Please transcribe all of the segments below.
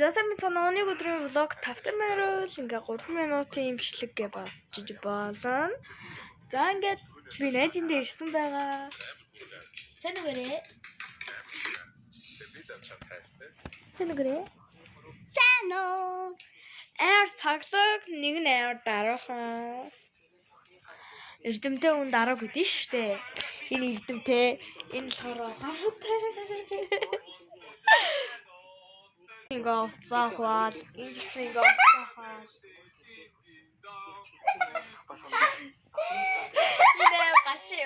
Засаа минь нэг өдрийн влог 5 минут ингээ 3 минутын имшлэг гэж бодож болно. За ингээд би найзынд ирсэн байгаа. Сайн үгээрээ. Сайн уу? Аяар цаглаг нэг нь аяар дараахан. Эрдэмтэй хүн дараа гэдэн штэ. Энэ эрдэмтэй энэ болохоор хамтай. Ингээ уцаахвал энэ ингээ уцаахвал. Нэ гачи.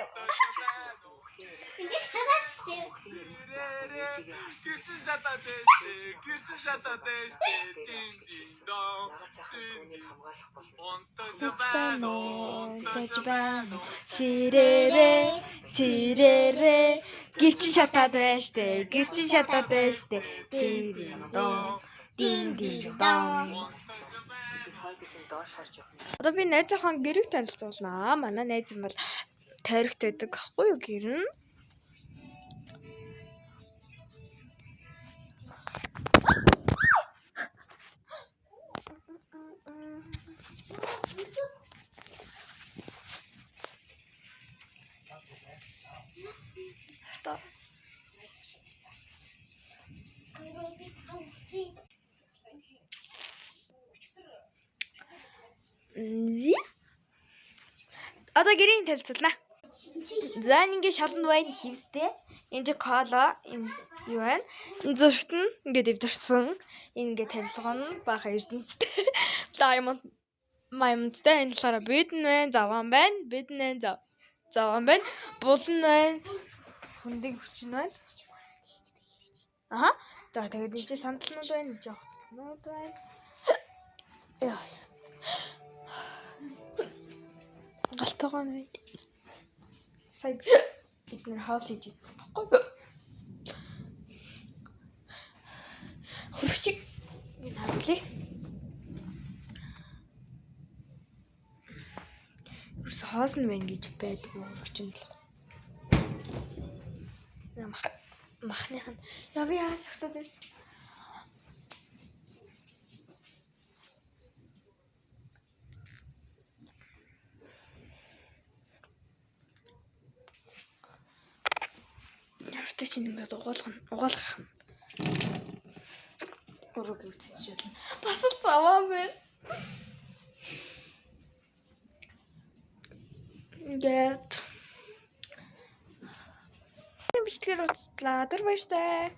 Ингээ сагачтэй. Гэрч шатаад байштэй. Нагацаахан түүнийг хамгаалах болно. Тэжбэн сирэрэ гэрчин шатаад байштэй. Дин Одоо би найзынхаа гэрийг танилцуулнаа. Манай найз юм бол тойрогт байдаг ахгүй юу гэр нь? Одоо гэрийн танилцуулнаа. За ингээ шаланд байна хивстэй. Энд кола юу вэ? Энэ зургт нь ингээ дэвдэрсэн. Ингээ тавилган баха эрдэнэстэй. Diamondтэй энэ талаараа бидэн байна, заван байна. Заван байна. Булан байна. Хүндийн хүчин байна. Аха. За тэгээд энэ чи сандалнууд байна, жогцнууд байна. Яа. Галтайгаа нэ. Сая бид нэр хоол хийж идсэн баггүй. Хөрөгчиг энэ хавлаа. Юус хоолн байна гэж байдаг хөрөгчөнд л. Махных нь яа би яас хсаад байна. Яртай чинь ингээд угаалгах. Өрөөг үтсэж байна. Бас л заваа байна. Ингээд бичлэгээр уцтлаа. Түр баяртай.